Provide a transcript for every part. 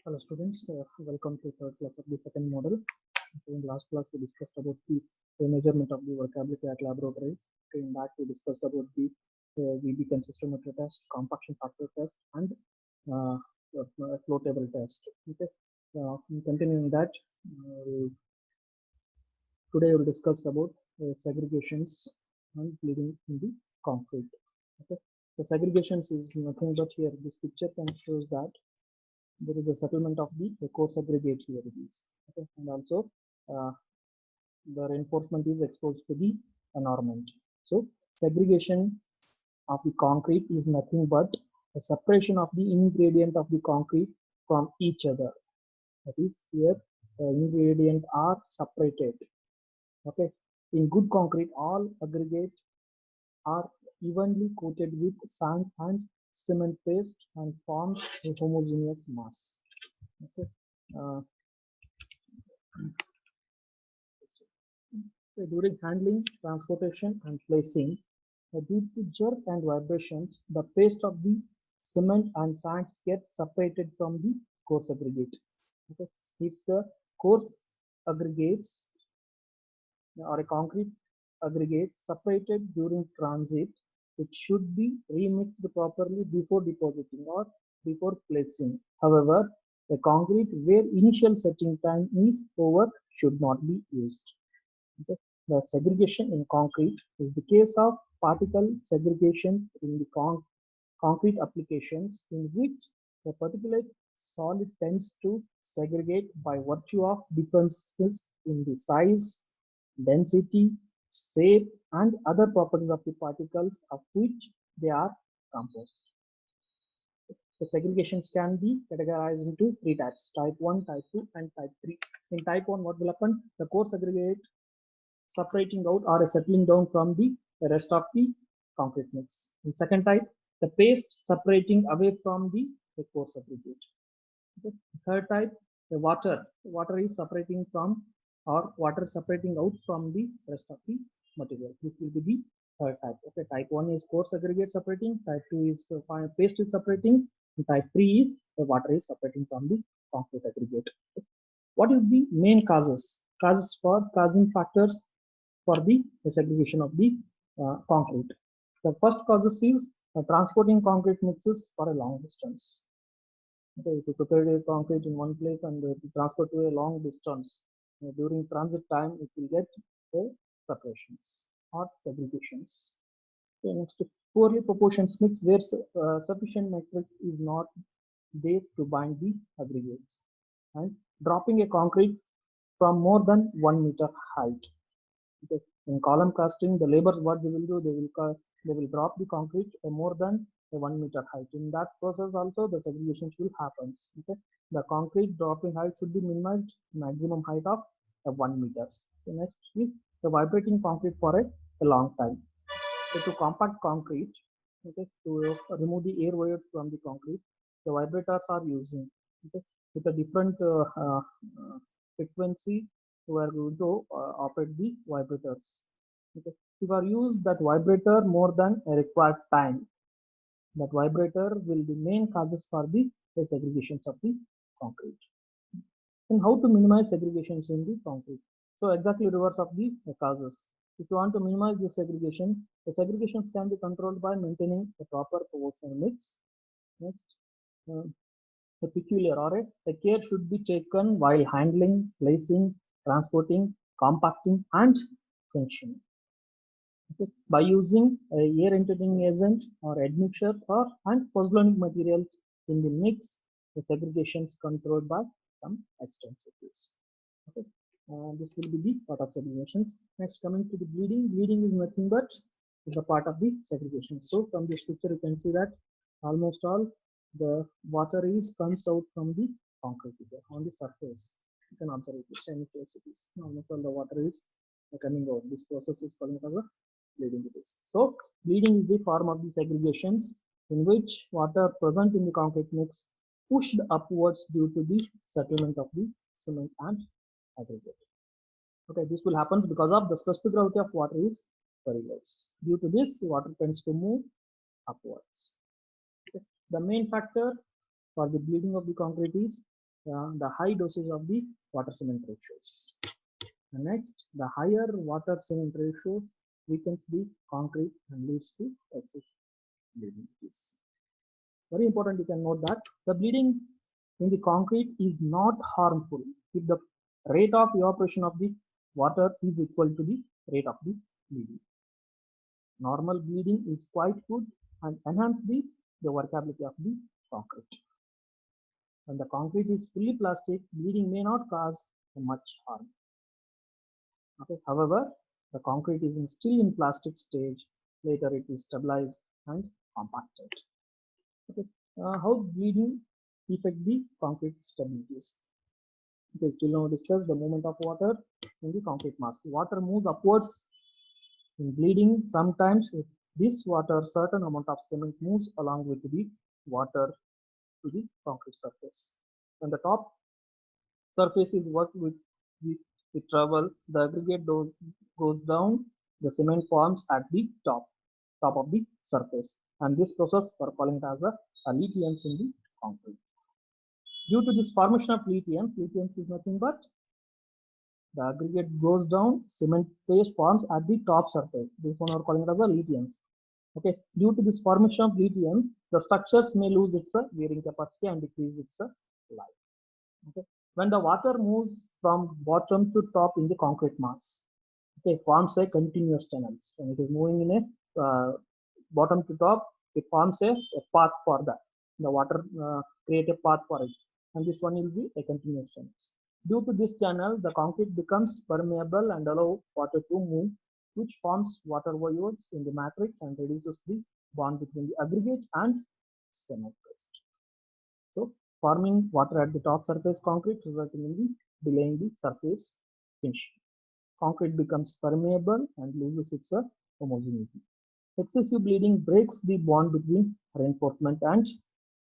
Hello students, welcome to third class of the second model. In last class we discussed about the measurement of the workability at laboratories. In that we discussed about the VB consistometry test, compaction factor test, and uh, flow table test. Okay. Continuing that, today we will discuss about segregations and bleeding in the concrete. Okay. The segregations is nothing but here. This picture can shows that there is a settlement of the coarse aggregate here it is. Okay. And also uh, the reinforcement is exposed to the environment. So segregation of the concrete is nothing but a separation of the ingredient of the concrete from each other. That is here ingredient are separated. Okay. In good concrete, all aggregates are evenly coated with sand and cement paste and forms a homogeneous mass. Okay. Uh, During handling, transportation, and placing, due to jerk and vibrations, the paste of the cement and sands gets separated from the coarse aggregate. Okay. If the coarse aggregates or a concrete aggregate separated during transit, it should be remixed properly before depositing or before placing. However, a concrete where initial setting time is over should not be used. Okay. The segregation in concrete is the case of particle segregations in the concrete applications in which a particular solid tends to segregate by virtue of differences in the size, density, shape, and other properties of the particles of which they are composed. The segregations can be categorized into three types: type 1, type 2, and type 3. In type 1, what will happen? The coarse aggregate separating out or settling down from the rest of the concrete mix. In second type, the paste separating away from the coarse aggregate. Okay. Third type, the water is separating from or water separating out from the rest of the material. This will be the third type. Okay. Type 1 is coarse aggregate separating, type 2 is paste is separating, and type 3 is the water is separating from the concrete aggregate. Okay. What is the main causes for causing factors for the segregation of the concrete? The first causes is transporting concrete mixes for a long distance. Okay, if you prepare a concrete in one place and to transport to a long distance, during transit time, it will get separations or segregations. Okay, next, poorly proportions mix where sufficient matrix is not there to bind the aggregates, and dropping a concrete from more than 1 meter height. Okay. In column casting, the laborers what they will do, they will drop the concrete more than a 1 meter height. In that process also the segregation will happen. Okay. The concrete dropping height should be minimized maximum height of 1 meter. So next is the vibrating concrete for a long time. So to compact concrete, okay, to remove the air wire from the concrete, the vibrators are using, okay, with a different frequency. We are going to operate the vibrators. Okay. If you use that vibrator more than a required time, that vibrator will be main causes for the segregations of the concrete. And how to minimize segregations in the concrete? So exactly reverse of the causes. If you want to minimize the segregations can be controlled by maintaining a proper proportional mix. Next, uh, a peculiar or a care should be taken while handling, placing, transporting, compacting, and finishing. Okay. By using air entering agent or admixture or and pozzolanic materials in the mix, the segregation is controlled by some extensiveness. Okay. This will be the part of segregations. Next, coming to the bleeding. Bleeding is nothing but is a part of the segregation. So from this picture, you can see that almost all the water is comes out from the concrete here on the surface. You can observe it. Semi case it is. Almost all the water is coming out. This process is called as a bleeding it is. So bleeding is the form of the segregations in which water present in the concrete mix pushed upwards due to the settlement of the cement and aggregate. Okay, this will happen because of the specific gravity of water is very less. Due to this, water tends to move upwards. Okay. The main factor for the bleeding of the concrete is the high dosage of the water cement ratios. And next, the higher water cement ratio weakens the concrete and leads to excess bleeding. It is very important. You can note that the bleeding in the concrete is not harmful if the rate of evaporation of the water is equal to the rate of the bleeding. Normal bleeding is quite good and enhance the workability of the concrete. When the concrete is fully plastic, bleeding may not cause much harm. Okay. However, the concrete is still in plastic stage. Later, it is stabilized and compacted. Okay. How bleeding affect the concrete stabilities? Okay, we'll now discuss the movement of water in the concrete mass. Water moves upwards in bleeding. Sometimes with this water, certain amount of cement moves along with the water to the concrete surface. When the top surface is worked with trouble, the aggregate goes down, the cement forms at the top of the surface. And this process we're calling it as a lithiums in the concrete. Due to this formation of lithiums is nothing but the aggregate goes down, cement paste forms at the top surface. This one we're calling it as a lithiums. Okay, due to this formation of lithium, the structures may lose its bearing capacity and decrease its life. Okay, when the water moves from bottom to top in the concrete mass, okay, forms a continuous channels. When it is moving in a bottom to top, it forms a path for that. The water create a path for it, and this one will be a continuous channels. Due to this channel, the concrete becomes permeable and allow water to move, which forms water voids in the matrix and reduces the bond between the aggregate and cement paste. So, forming water at the top surface concrete resulting in the delaying the surface finishing. Concrete becomes permeable and loses its homogeneity. Excessive bleeding breaks the bond between reinforcement and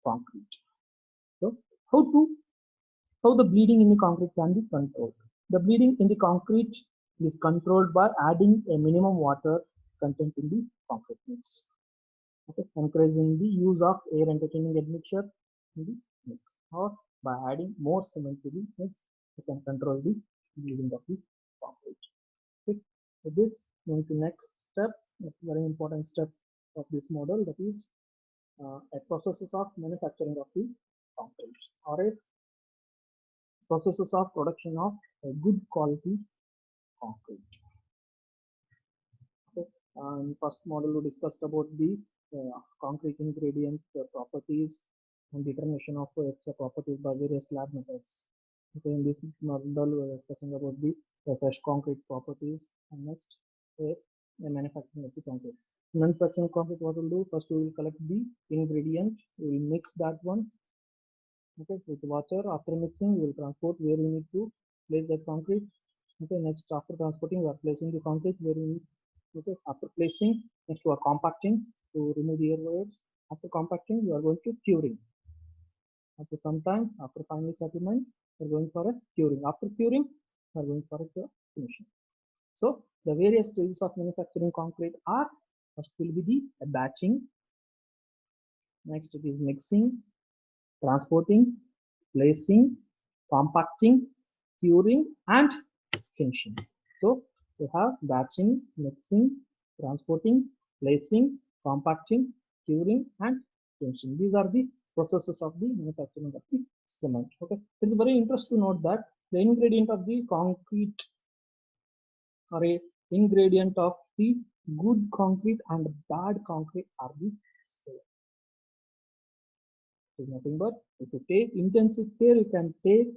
concrete. So, how the bleeding in the concrete can be controlled? The bleeding in the concrete is controlled by adding a minimum water content in the concrete mix. Okay, encouraging the use of air entertaining admixture in the mix, or by adding more cement to the mix, you can control the bleeding of the concrete. Okay, so this moving to next step, a very important step of this model, that is a processes of manufacturing of the concrete, or a processes of production of a good quality concrete. Okay. First model we discussed about the concrete ingredient properties and determination of its properties by various lab methods. Okay, in this model we are discussing about the fresh concrete properties, and next a manufacturing of the concrete. Manufacturing concrete, what we'll do, first we will collect the ingredient, we will mix that one, okay, with water. After mixing, we will transport where we need to place that concrete. Okay, next after transporting, we are placing the concrete where we need. Okay, after placing, next we are compacting to remove the air voids. After compacting, we are going to curing. After some time, after final settlement, we are going for a curing. After curing, we are going for a finishing. So the various stages of manufacturing concrete are: first will be the batching, next it is mixing, transporting, placing, compacting, curing, and finishing. So we have batching, mixing, transporting, placing, compacting, curing, and finishing. These are the processes of the manufacturing of the cement. Okay, it's very interesting to note that the ingredient of the concrete, or a ingredient of the good concrete and bad concrete, are the same. Is nothing but if you take intensive care, you can take,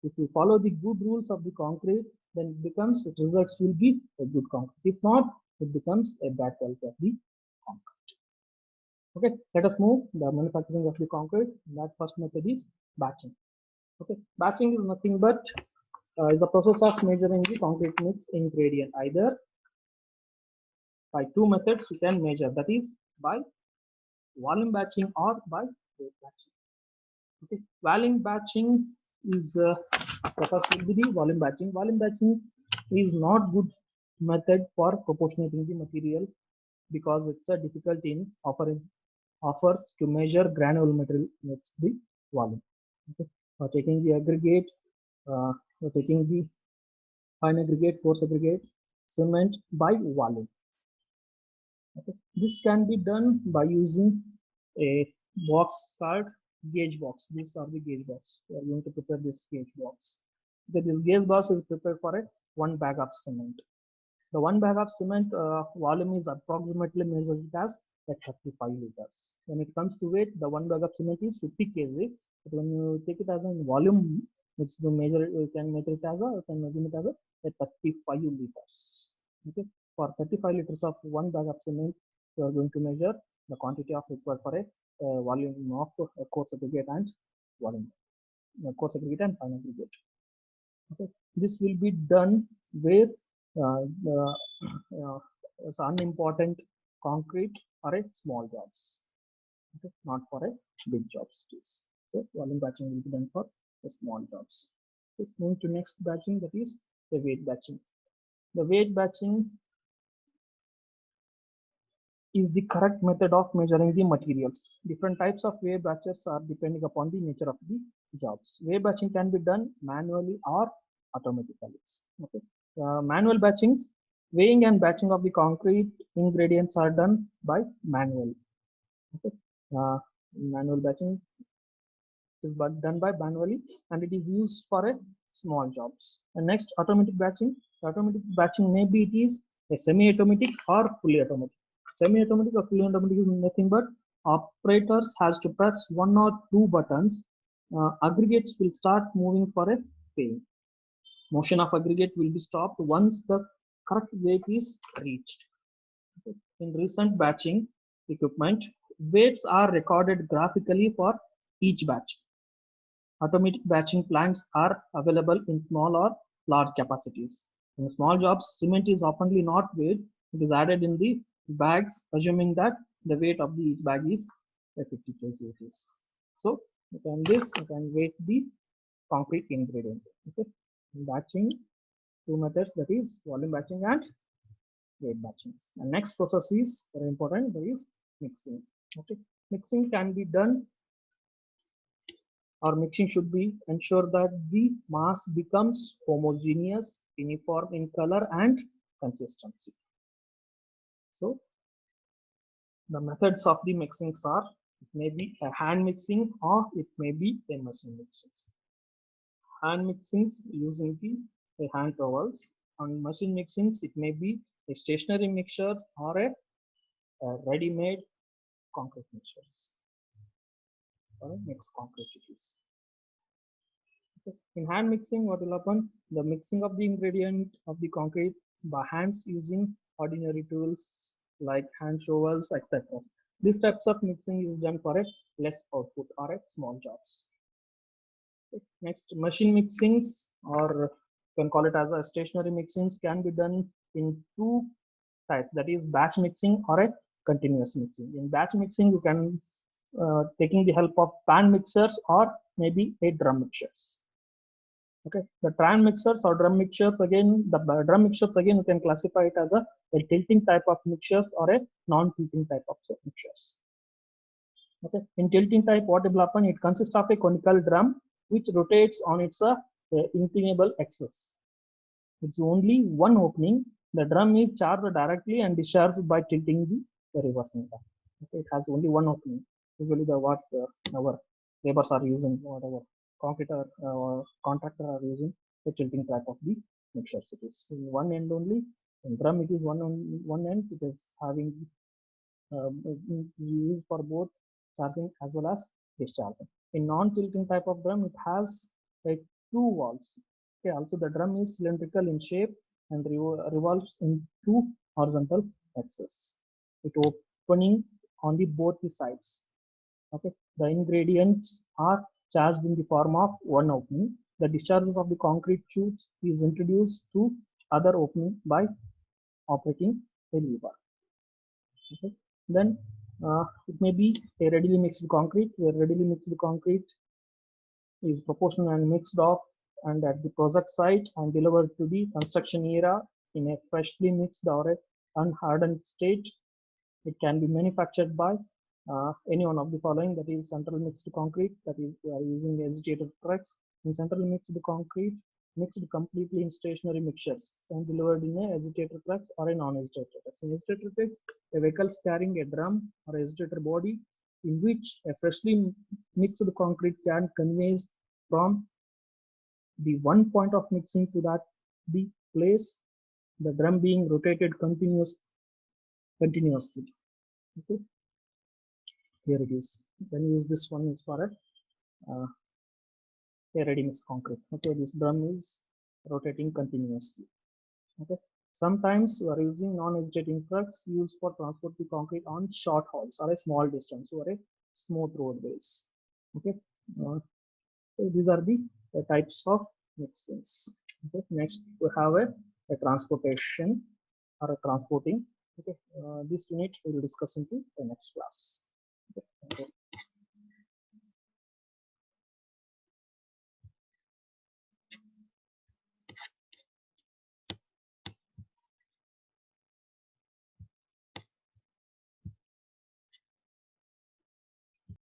if you follow the good rules of the concrete, then it becomes, the results will be a good concrete. If not, it becomes a bad quality of the concrete. Okay, let us move the manufacturing of the concrete. That first method is batching. Okay, batching is nothing but is the process of measuring the concrete mix ingredient. Either by two methods you can measure, that is by volume batching or by rate batching. Okay, volume batching is the first will be the volume batching. Volume batching is not good method for proportionating the material, because it's a difficult in offers to measure granular material next the volume. Okay. taking the aggregate, taking the fine aggregate, coarse aggregate, cement by volume. Okay. This can be done by using a box called gauge box. These are the gauge box. We are going to prepare this gauge box. Okay, this gauge box is prepared for a 1 bag of cement. The 1 bag of cement volume is approximately measured as at 35 liters. When it comes to weight, the 1 bag of cement is 50 kg. But when you take it as a volume, it's the measure. You can measure it as a, you can measure it as a 35 liters. Okay, for 35 liters of 1 bag of cement, you are going to measure the quantity of required for a volume of a coarse aggregate and volume, coarse aggregate and fine aggregate. Okay, this will be done where the unimportant concrete or a small jobs. Okay, not for a big jobs. Please. So volume batching will be done for the small jobs. Okay, moving to next batching, that is the weight batching. The weight batching is the correct method of measuring the materials. Different types of weight batches are depending upon the nature of the jobs. Weight batching can be done manually or automatically. Okay. Manual batching, weighing and batching of the concrete ingredients are done by manually. Okay. Manual batching is done by manually and it is used for a small jobs. And next, automatic batching. Automatic batching maybe it is a semi-automatic or fully automatic. Semi-automatic or fully automatic is nothing but operators has to press 1 or 2 buttons. Aggregates will start moving for a pay. Motion of aggregate will be stopped once the correct weight is reached. In recent batching equipment, weights are recorded graphically for each batch. Automatic batching plants are available in small or large capacities. In small jobs, cement is often not weighed. It is added in the bags, assuming that the weight of the each bag is 50 kg. So, you can weight the concrete ingredient. Okay. Batching, two methods, that is volume batching and weight batching. And next process is very important, that is mixing. Okay. Mixing can be done, or mixing should be ensure that the mass becomes homogeneous, uniform in color and consistency. So the methods of the mixings are, it may be a hand mixing or it may be a machine mixing. Hand mixings using the hand towels, and machine mixings it may be a stationary mixture or a ready-made concrete mixtures or a mixed concrete it is. In hand mixing, what will happen? The mixing of the ingredient of the concrete by hands using ordinary tools like hand shovels, etc. These types of mixing is done for a less output or a small jobs. Next, machine mixings, or you can call it as a stationary mixings, can be done in two types. That is batch mixing or a continuous mixing. In batch mixing, you can taking the help of pan mixers or maybe a drum mixers. Okay, the tran mixers or drum mixtures, again the drum mixtures again you can classify it as a tilting type of mixtures or a non-tilting type of mixtures. Okay, in tilting type what will happen? It consists of a conical drum which rotates on its inclinable axis. It's only one opening. The drum is charged directly and discharged by tilting the reversing back. Okay, it has only one opening. Usually the what our laborers are using, whatever concrete or contractor are using the tilting type of the mixture. It is in one end only. In drum it is one end. It is having used for both charging as well as discharging. In non-tilting type of drum, it has like two walls. Okay, also the drum is cylindrical in shape and revolves in two horizontal axes. It opening on the both the sides. Okay, the ingredients are charged in the form of one opening. The discharges of the concrete tubes is introduced to other opening by operating a lever. Okay. Then it may be a readily mixed concrete, where readily mixed concrete is proportional and mixed off and at the project site and delivered to the construction area in a freshly mixed or a unhardened state. It can be manufactured by any one of the following, that is central mixed concrete, that is we are using agitator trucks. In central mixed concrete, mixed completely in stationary mixtures and delivered in a agitator trucks or a non-agitator trucks. In agitator trucks, a vehicle is carrying a drum or agitator body in which a freshly mixed concrete can conveys from the one point of mixing to that the place, the drum being rotated continuously. Okay, here it is. Then use this one is for a ready mix concrete. Okay, this drum is rotating continuously. Okay, sometimes we are using non-agitating trucks used for transport the concrete on short hauls or a small distance or a smooth roadways. Okay, so these are the types of mixings. Okay, next we have a transportation or a transporting. Okay, this unit we will discuss into the next class. Okay.